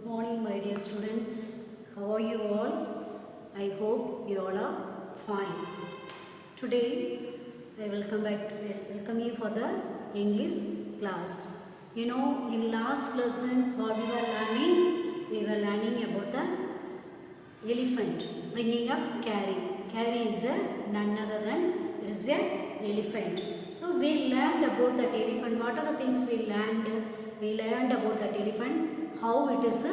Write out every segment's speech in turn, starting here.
Morning, my dear students. How are you all? I hope you all are fine. Today I welcome you for the English class. You know, in last lesson what we were learning? We were learning about the elephant bringing up Carrie. Carrie is none other than it is a elephant. So we learned about that elephant. What are the things we learned? We learned about that elephant, how it is,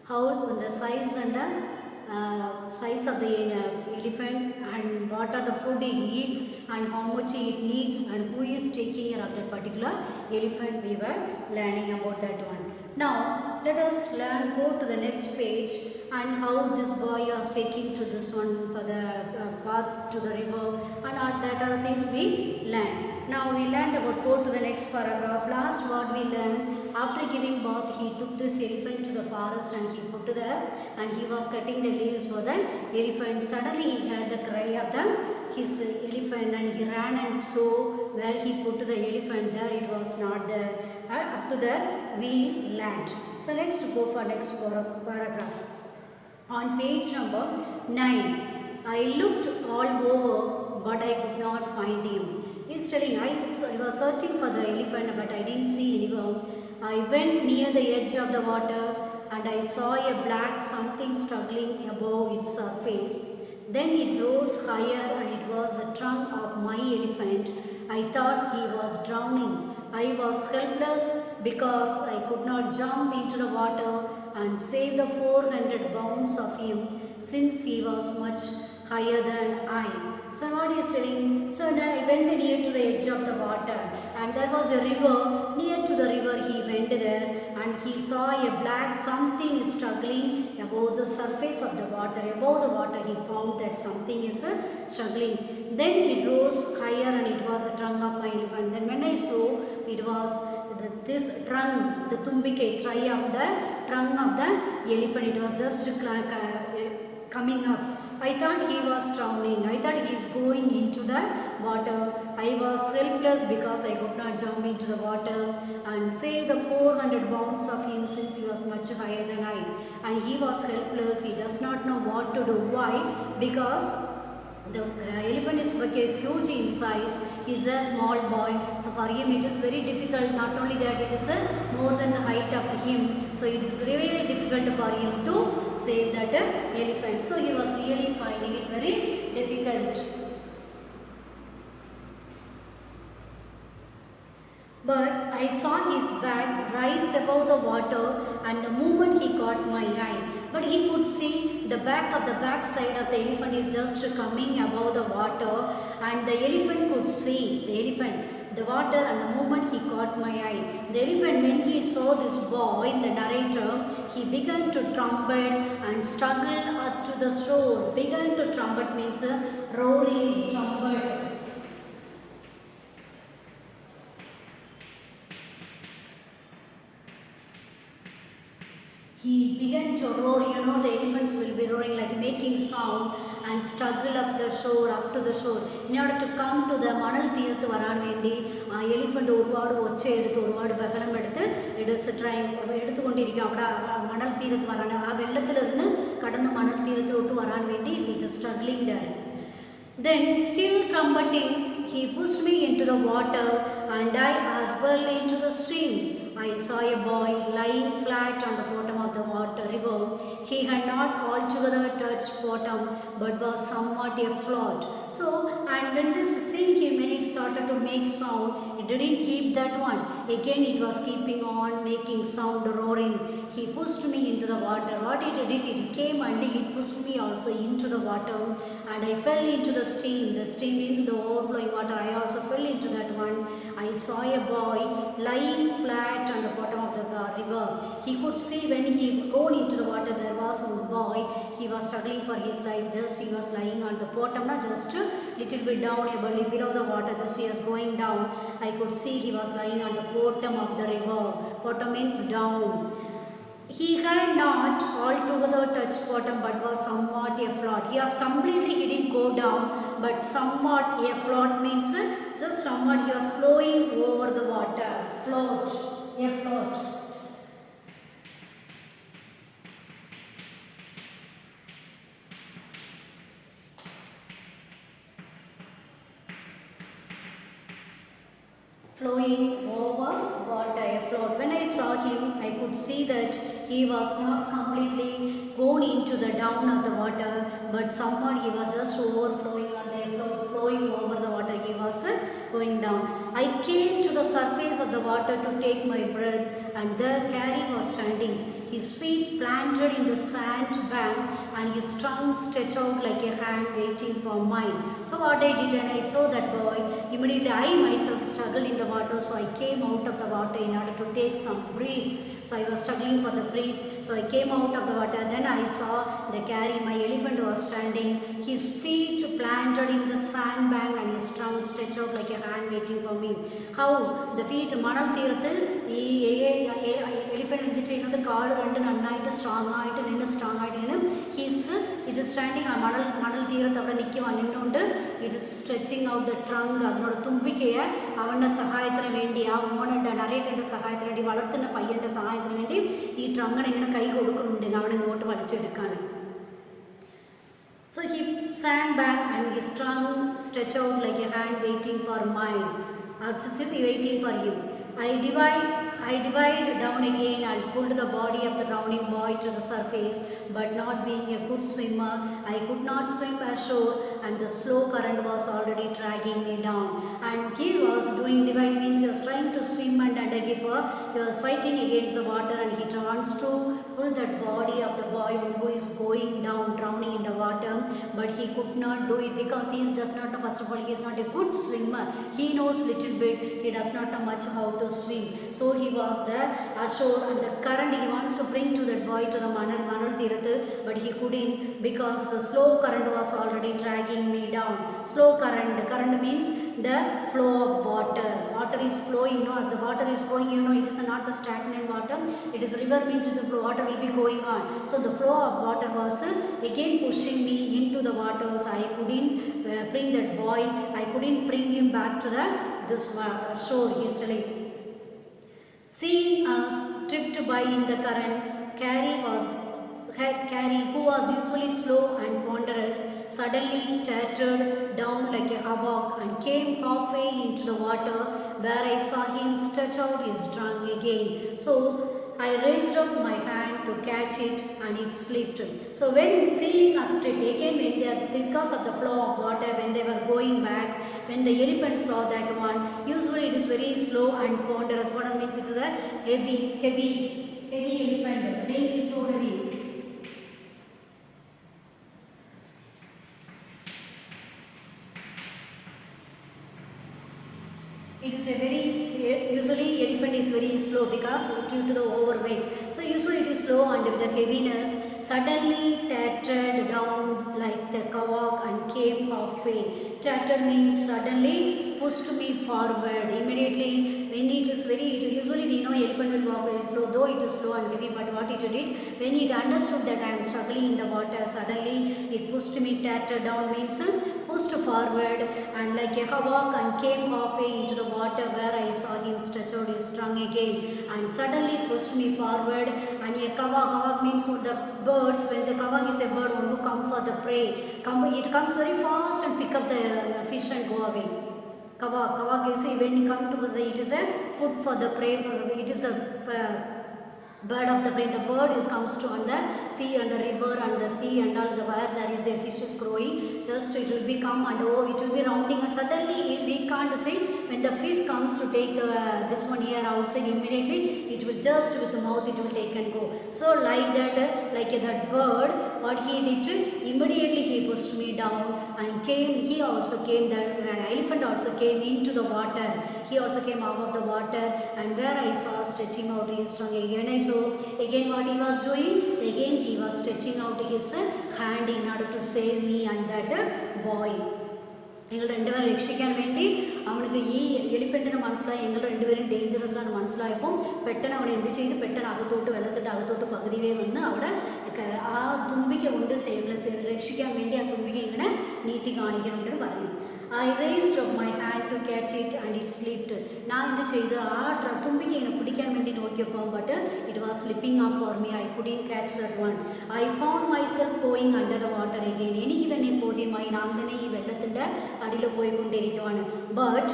how the size and the size of the elephant, and what are the food it eats and how much it needs and who is taking care of that particular elephant. We were learning about that one. Now let us go to the next page and how this boy is taking to this one for the path to the river, and that are the things we learned. Now we learned about, go to the next paragraph. Last what we learned, after giving birth he took this elephant to the forest and he put there and he was cutting the leaves for the elephant. Suddenly he heard the cry of his elephant and he ran and saw where he put the elephant. There it was not there. Up to there we learned. So let's go for next paragraph. On page number 9, I looked all over but I could not find him. He's telling, I was searching for the elephant but I didn't see anywhere. I went near the edge of the water and I saw a black something struggling above its surface. Then it rose higher and it was the trunk of my elephant. I thought he was drowning. I was helpless because I could not jump into the water and save the 400 pounds of him since he was much higher than I. So what he is telling, so I went near to the edge of the water and there was a river. Near to the river he went there and he saw a black something struggling above the surface of the water. Above the water he found that something is struggling. Then it rose higher and it was a trunk of my elephant. Then when I saw, it was this trunk, the tumbike, try of the trunk of the elephant. It was just coming up. I thought he was drowning. I thought he is going into the water. I was helpless because I could not jump into the water and save the 400 pounds of him since he was much higher than I. And he was helpless. He does not know what to do. Why? Because the elephant is huge in size. He is a small boy. So for him it is very difficult. Not only that, it is more than the height of him. So it is really difficult for him to save that elephant. So he was really finding it very difficult. But I saw his back rise above the water and the moment he caught my eye. But he could see the back side of the elephant is just coming above the water, and the elephant could see the water, and the moment he caught my eye. The elephant, when he saw this boy, the narrator, he began to trumpet and struggled up to the shore. Began to trumpet means roaring trumpet. He began to roar. You know, the elephants will be roaring, like making sound, and struggle up the shore, up to the shore. In order to come to the Manal Teerthu varan vendi, elephant oruvaadu ocche eduthu oruvaadu bagalam eduthu it is trying eduthu kondirikkum. Avada Manal Teerthu varan aa vellathil irunnu kadannu Manal Teerthilottu varan vendi it is struggling there. Then still trumpeting, he pushed me into the water and I as well into the stream. I saw a boy lying flat on the bottom of the river. He had not altogether touched bottom but was somewhat afloat. So, and when this sea came and it started to make sound, it didn't keep that one. Again it was keeping on making sound, roaring. He pushed me into the water. What it did, it came and it pushed me also into the water and I fell into the stream. The stream means the overflowing water. I also fell into that one. I saw a boy lying flat on the bottom of the river. He could see when he gone into the water, there was one boy. He was struggling for his life. Just he was lying on the bottom, just little bit down, below the water. Just he was going down. I could see he was lying on the bottom of the river. Bottom means down. He had not altogether touched bottom but was somewhat afloat. He was completely, he didn't go down, but somewhat afloat means just somewhat he was flowing over the water. Float, afloat. flowing over water, a float. When I saw him, I could see that he was not completely gone into the down of the water, but somehow he was just overflowing on the float, flowing over the water. He was going down. I came to the surface of the water to take my breath, and there Carrie was standing, his feet planted in the sand bank and his trunk stretched out like a hand waiting for mine. So what I did when I saw that boy, immediately I myself struggled in the water, so I came out of the water in order to take some breath. So I was struggling for the breath, so I came out of the water. Then I saw the Carrie, my elephant was standing, his feet planted in the sand bank and his trunk stretched out like a hand waiting for me. How the feet manal തീരത്ത് ഈ elephant എന്ത് ചെയ്യുന്നത്, കാട് രണ്ട് നന്നായിട്ട് strong ആയിട്ട് നിന്ന് strong ആയിട്ട് നിന്ന് ഇറ്റ് സ്റ്റാൻഡിങ് ആ മണൽ തീരത്ത് അവിടെ നിൽക്കുവാൻ നിന്നുകൊണ്ട് it stretching out the trunk. അതിനോട് തുമ്പിക്കയെ അവൻ്റെ സഹായത്തിന് വേണ്ടി, ആ ഓണയുടെ നരേറ്റൻ്റെ സഹായത്തിന് വേണ്ടി, വളർത്തുന്ന പയ്യൻ്റെ സഹായത്തിന് വേണ്ടി ഈ ട്രങ്കിനെ ഇങ്ങനെ കൈ കൊടുക്കുന്നുണ്ട് അവൻ ഇങ്ങോട്ട് വലിച്ചെടുക്കാൻ. So he sank back and his trunk stretched out like a hand waiting for mine. Waiting for him. I divide down again and pulled the body of the drowning boy to the surface, but not being a good swimmer, I could not swim ashore, and the slow current was already dragging me down. And he was doing divide means he was trying to swim and undergipper. He was fighting against the water, and he wants to pull that body of the boy who is going down, drowning in the water, but he could not do it because he does not know, first of all, he is not a good swimmer. He knows little bit, he does not know much how to swim. So he was there ashore, and the current he wants to bring to that boy to the manal thirathu, but he couldn't because the slow current was already dragging me down. Slow current means the flow of water. Water is flowing, as the water is flowing, it is not the stagnant water, it is river means it is flow, water will be going on. So the flow of water was again pushing me into the water, so I couldn't bring that boy, I couldn't bring him back to this shore. He is telling. Seeing us tripped by in the current, Carrie, who was usually slow and ponderous, suddenly tattered down like a havoc and came halfway into the water, where I saw him stretch out his trunk again. So I raised up my hand to catch it, and it slipped. So when seeing us trip again, because of the flow of water, when they were going back, when the elephant saw that one, usually it is very slow and ponderous. What it means, it is a heavy elephant. The weight is so heavy. It is a very, usually elephant is very slow because due to the overweight. So usually it is slow, and with the heaviness suddenly tattered down like the kawak and came halfway. Tattered means suddenly pushed me forward. Immediately when it is very, usually we know elephant will walk very slow, though it is slow and heavy, but what it did, when it understood that I am struggling in the water, suddenly it pushed me, tattered down means pushed forward and like a hawk, and came halfway into the water, where I saw him stretch out his trunk again and suddenly pushed me forward. And a kawak means the birds, when the kawak is a bird want to come for the prey, it comes very fast and pick up the fish and go away. Kawak is, when you come to the, it is a food for the prey, it is a bird of the prey. The bird comes to on the sea and the river and the sea and all, the where there is a fish is growing, just it will become and it will be rounding, and suddenly we can't say when the fish comes to take this one here outside, immediately it will just with the mouth it will take and go. So like that, like that bird, what he did, immediately he pushed me down and came, he also came, the elephant also came into the water, he also came out of the water, and where I saw stretching out his tongue again. I saw again what he was doing, again he was stretching out his hand in order to save me and that boy. ഞങ്ങൾ രണ്ടുപേരും രക്ഷിക്കാൻ വേണ്ടി അവനക്ക് ഈ എലിഫൻറ്റിന് മനസ്സിലായി ഞങ്ങൾ രണ്ടുപേരും dangerous ആണ് മനസ്സിലായപ്പോൾ പെട്ടെന്ന് അവൻ എന്ത് ചെയ്ത്, പെട്ടെന്ന് അകത്തോട്ട് വെള്ളത്തിൻ്റെ അകത്തോട്ട് പകുതിവേ വന്ന് അവിടെ ആ തുമ്പിക്ക കൊണ്ട് രക്ഷിക്കാൻ വേണ്ടി ആ തുമ്പിക്ക ഇങ്ങനെ നീട്ടി കാണിക്കണമെന്ന് പറഞ്ഞു. I raised up my hand to catch it, and it slipped. ഞാൻ എന്ത് ചെയ്ത് ആ തുമ്പിക്ക ഇങ്ങനെ പിടിക്കാൻ വേണ്ടി നോക്കിയപ്പോൾ, but it was slipping up for me. I couldn't catch that one. I found myself going under the water again. എനിക്ക് തന്നെ ബോധ്യമായി ഞാൻ തന്നെ ഈ വെള്ളത്തിൻ്റെ അടിയിൽ പോയിക്കൊണ്ടിരിക്കുവാണ്. But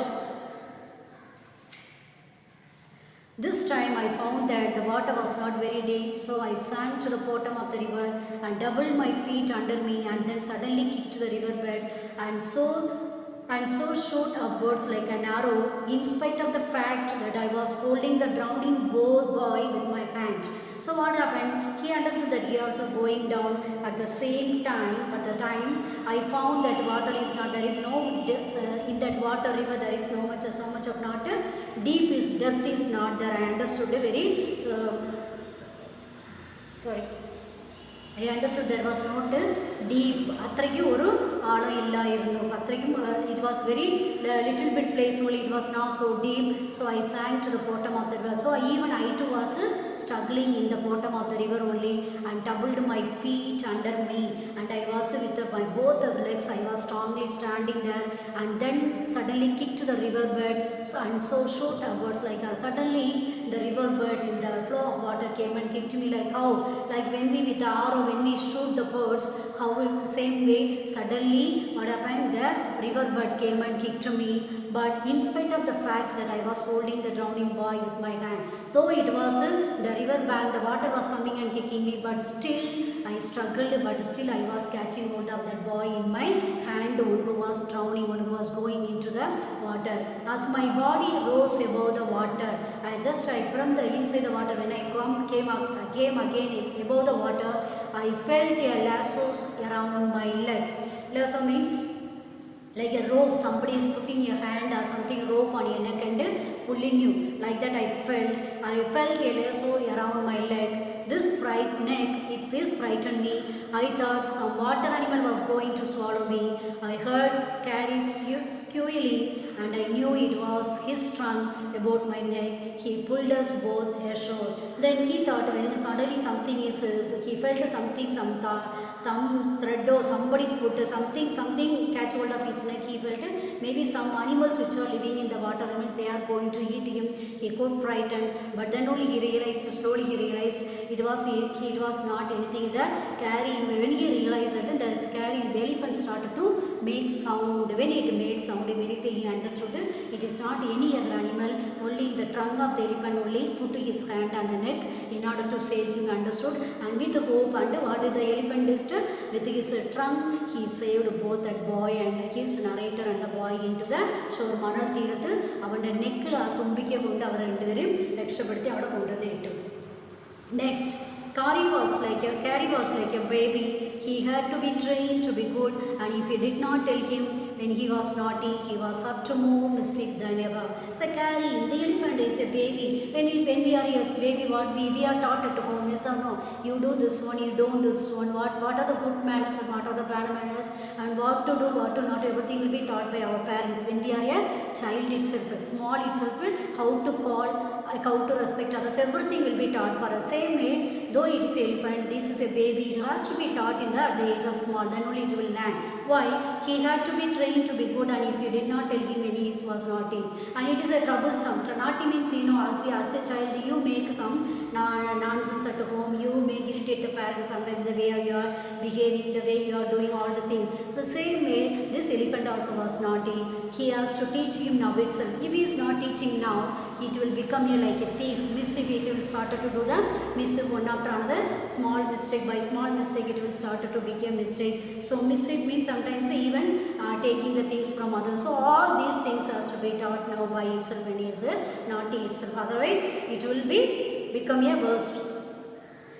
This time I found that the water was not very deep, so I sank to the bottom of the river and doubled my feet under me and then suddenly kicked to the riverbed and so shot upwards like an arrow, in spite of the fact that I was holding the drowning boy with my hand. So what happened? He understood that he also going down at the same time. At the time, I found that water is not, there is no depth, in that water river there is no much, so much of not deep is, depth is not there. I understood a very, I understood there was not deep. അത്രയ്ക്ക് ഒരു ആഴം ഇല്ലായിരുന്നു. അത്രയ്ക്കും it was very little bit place only. It was not so deep. So I sank to the bottom of the river. So even I too was struggling in the bottom of the river only and doubled my feet under me. And I was with my both of legs. I was strongly standing there and then suddenly kicked to the riverbed and so shot upwards like suddenly the riverbed in the flow of water came and kicked me like how? Like when we with the arrow, when we shoot the birds, how in the same way suddenly what happened, the riverbed came and kicked me. But in spite of the fact that I was holding the drowning boy with my hand, so it was the river bank, the water was coming and kicking me, but still I struggled, but still I was catching hold of that boy in my hand, one who was drowning, one who was going into the water. As my body rose above the water, I from the inside the water, when I came again above the water, I felt a lassos around my leg. Lasso means like a rope, somebody is putting a hand or something rope on your neck and pulling you. Like that I felt a lasso around my leg. This it frightened me. I thought some water animal was going to swallow me. I heard Carrie squealing and I knew it was his trunk about my neck. He pulled us both ashore. Then he thought when suddenly something is, he felt something, some thumb thread or somebody's put something catch hold of his neck. He felt maybe some animals which are living in the water, they are going to eat him. He got frightened, but then only slowly he realized it was not anything. The Carrie, when he realized that the Carrie, the elephant started to make sound. When it made sound, immediately he understood it is not any other animal, only the trunk of the elephant only put his hand on the neck in order to save him, understood. And with hope, and what did the elephant do? With his trunk, he saved both that boy and his narrator and the boy into the shore. Manal Thirath, അവൻ്റെ നെക്കിൽ ആ തുമ്പിക്ക കൊണ്ട് അവർ രണ്ടുപേരും രക്ഷപ്പെടുത്തി അവിടെ കൊണ്ടുവന്ന് ഇട്ടു. Next, Carrie was like a baby. He had to be trained to be good, and if he did not tell him when he was naughty, he was up to more mischief than ever. So Carrie, the elephant is a baby. When we are a baby, what we are taught at home, yes or no? You do this one, you don't do this one. What are the good manners and what are the bad manners, and what to do, what to not. Everything will be taught by our parents. When we are a child itself, small itself, how to call, how to respect others, everything will be taught for us. Same way, though it is elephant, this is a baby, it has to be taught at the age of small, then only it will learn. Why? He had to be trained to be good, and if you did not tell him when he was naughty, and it is a troublesome. Naughty means, as a child, you make some nonsense at home, you may irritate the parents sometimes, the way you are behaving, the way you are doing all the things. So same way, this elephant also was naughty. He has to teach him now itself. If he is not teaching now, it will become like a thief. Mischief, it will start to do the mischief one after another. Small mistake by small mistake, it will start to become mistake. So mischief means sometimes even taking the things from others. So all these things has to be taught now by itself when he is naughty itself. Otherwise, it will become a worst.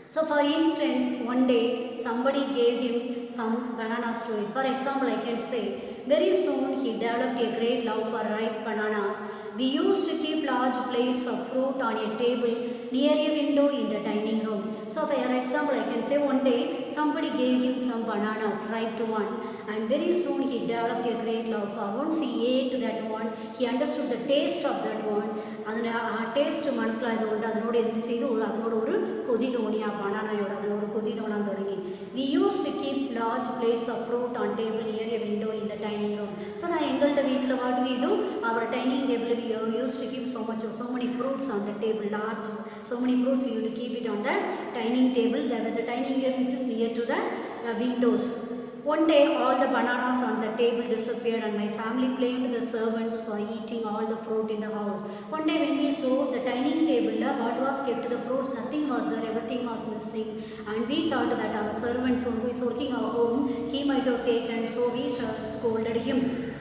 So for instance, one day somebody gave him some bananas to eat. For example, I can say, very soon he developed a great love for ripe bananas. We used to keep large plates of fruit on a table near a window in the dining room. So for example, I can say one day somebody gave him some bananas, ripe one, and very soon he developed a great love for. Once he ate that one, he understood the taste of that one. അതിന് ആ taste മനസ്സിലായതുകൊണ്ട് അതിനോട് എന്ത് ചെയ്തു, അതിനോട് ഒരു കൊതി തോന്നി, ആ ബനാനയോട് അതിനോട് കൊതി തോന്നാൻ തുടങ്ങി. We used to keep large plates of fruit on table near a window in the dining room. So நான் எங்கள்கிட்ட வீட்டில் what we do, our dining table we used to keep so many fruits on the table, large, so many fruits we used to keep it on the dining table. There was the dining table which is near to the windows. One day all the bananas on the table disappeared and my family blamed the servants for eating all the fruit in the house. One day when we saw the dining table, what was kept the fruits, nothing was there, everything was missing. And we thought that our servants who is working our home, he might have taken, so we scolded him.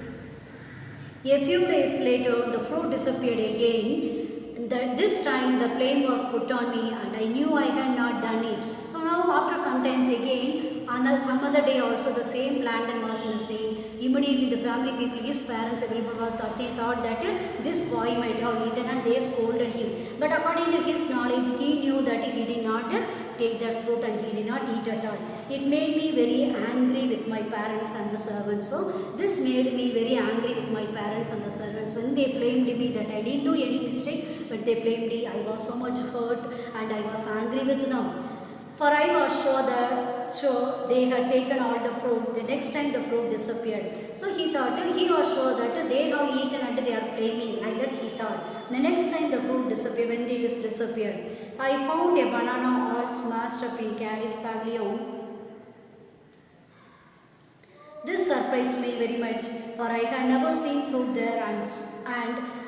A few days later, the fruit disappeared again. This time the blame was put on me and I knew I had not done it. So now after some times again, some other day also the same plantain was missing. Immediately the family people, his parents, everyone thought that this boy might have eaten and they scolded him. But according to his knowledge, he knew that he did not take that fruit and he did not eat at all. It made me very angry with my parents and the servants. So this made me very angry with my parents and the servants, and they blamed me that I didn't do any mistake, but they blamed me. I was so much hurt and I was angry with them. For I was sure they had taken all the fruit. The next time the fruit disappeared. So he was sure that they have eaten and they are blaming. Like that he thought. The next time the fruit disappeared, when it is disappeared, I found a banana all smashed up in Carrie's pavilion. This surprised me very much, for I had never seen fruit there, and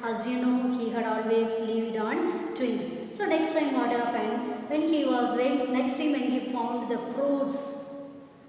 as you know, he had always lived on twigs. So next time what happened, when he was next time when he found the fruits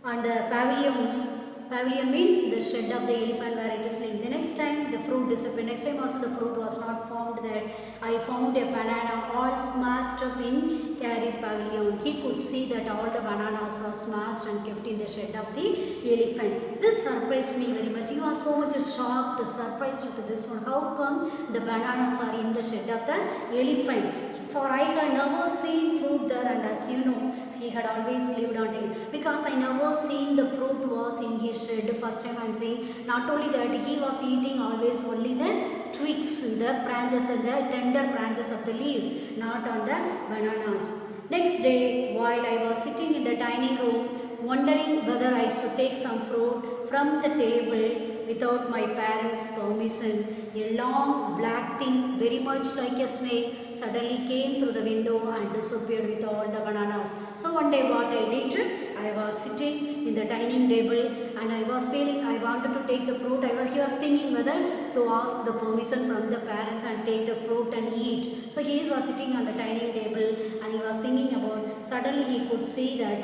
on the pavilions, pavilion means the shed of the elephant where it is laying. The next time the fruit disappeared. Next time also the fruit was not found there. I found a banana all smashed up in Carrie's pavilion. He could see that all the bananas were smashed and kept in the shed of the elephant. This surprised me very much. He was so much shocked, surprised with this one. How come the bananas are in the shed of the elephant? For I had never seen fruit there, and as you know, he had always lived on it. Because I never seen the fruit was in his shed. First time I am saying, not only that, he was eating always only the twigs, the branches and the tender branches of the leaves, not on the bananas. Next day, while I was sitting in the dining room, wondering whether I should take some fruit from the table without my parents' permission, a long black thing, very much like a snake, suddenly came through the window and disappeared with all the bananas. So one day what I did, I was sitting in the dining table and I was feeling I wanted to take the fruit. He was thinking whether to ask the permission from the parents and take the fruit and eat. So he was sitting on the dining table and he was thinking about, suddenly he could see that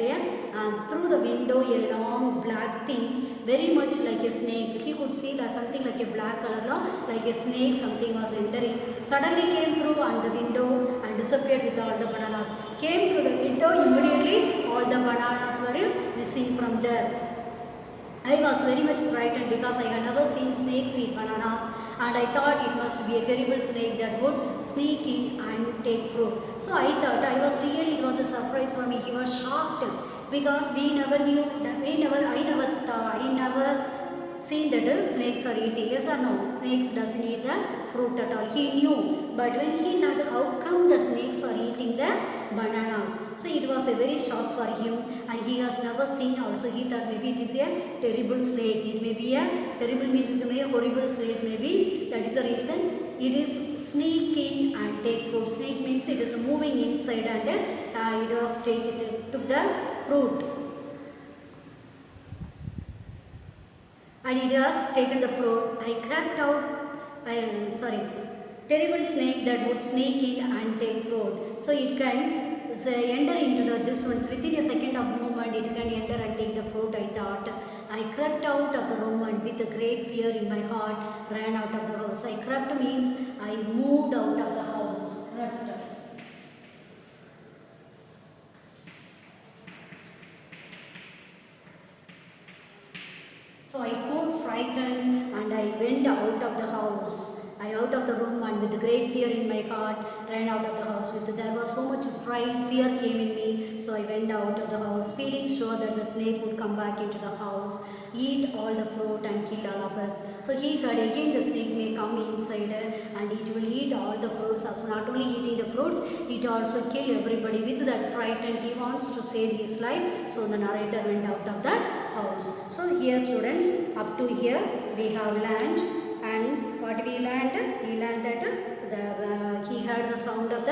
through the window a long black thing, very much like a snake. He could see that something like a black color, like a snake, something was entering. Suddenly came through on the window and disappeared with all the bananas. Came through the window, immediately all the bananas were missing from there. I was very much frightened because I had never seen snakes eat bananas, and I thought it must be a terrible snake that would sneak in and take fruit. So I thought it was a surprise for me. He was shocked because I never seen that snakes are eating. Yes or no? Snakes doesn't eat the fruit at all. He knew, but when he thought how come the snakes are eating the bananas, so it was a very shock for him, and he has never seen also. He thought maybe it is a terrible snake. It may be a terrible means it may be a horrible snake. Maybe that is the reason it is sneaking and take fruit. Snake means it is moving inside and it took the fruit. And it has taken the fruit. I crept out, terrible snake that would sneak in and take fruit. So it can enter into this one. So within a second of movement, it can enter and take the fruit, I thought. I crept out of the room and with a great fear in my heart, ran out of the house. I crept means I moved out of the house. Crept. So I got frightened and I went out of the house. I out of the room and with great fear in my heart ran out of the house. There was so much fear came in me. So I went out of the house feeling sure that the snake would come back into the house, eat all the fruit and kill all of us. So he heard again the snake may come inside and it will eat all the fruits. As not only eating the fruits, it also kill everybody. With that fright and he wants to save his life. So the narrator went out of the house. So here students, up to here we have learned, and what we learned? We learned that he heard the sound of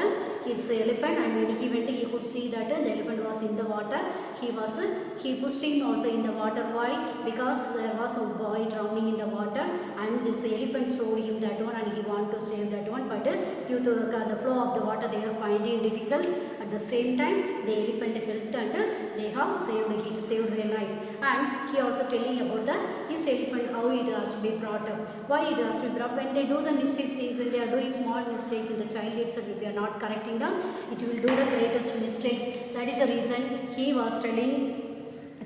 his elephant, and when he went he could see that the elephant was in the water. He pushed him also in the water. Why? Because there was a boy drowning in the water, and this elephant saw him that one, and he wanted to save that one, but due to the flow of the water they were finding difficult. At the same time the elephant helped, and they have saved their life. And he also telling about his elephant, how it has to be brought up, why it has to be brought up. When they do the mistake things, when they are doing small mistakes in the child itself, if we are not correcting them, it will do the greatest mistake. So that is the reason he was telling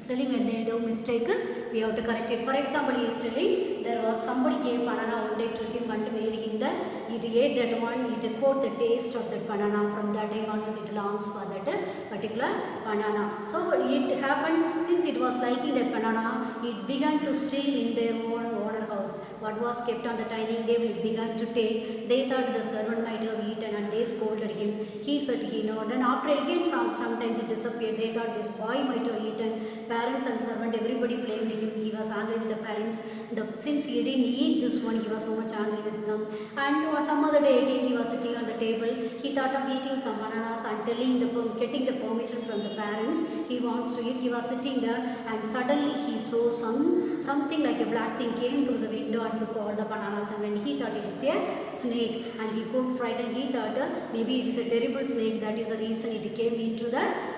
when they do mistake, we have to correct it. For example, he is telling there was somebody gave banana one day to him and made him he ate that one, he caught the taste of that banana. From that time onwards it longs for that particular banana. So it happened, since it was liking that banana, it began to steal in their own owner house. What was kept on the dining table, it began to take. They thought the servant might have eaten, and they scolded him. He said he know. Then after again sometimes it disappeared. They thought this boy might have eaten. Parents and servant, everybody blamed him. He was angry with the parents. Since he didn't eat this one, he was so much angry with them. And some other day again he was sitting on the table. He thought of eating some bananas and getting the permission from the parents. He wants to eat. He was sitting there, and suddenly he saw something like a black thing came through the window and took all the bananas. And when he thought it is a snake, and he got frightened, he thought maybe it is a terrible snake. That is the reason it came into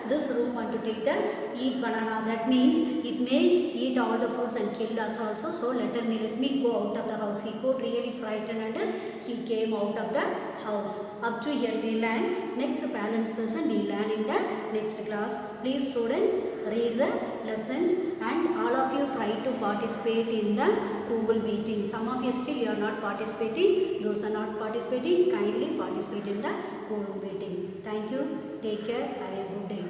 this room and to take eat banana. That means it may eat all the foods and kill us also. So let me go out of the house. He got really frightened, and he came out of the house. Up to here we learn. Next balance lesson we learn in the next class. Please students, read the lessons, and all of you try to participate in the Google meeting. Some of you still you are not participating. Those are not participating, kindly participate in the Google meeting. Thank you. Take care. Have a good day.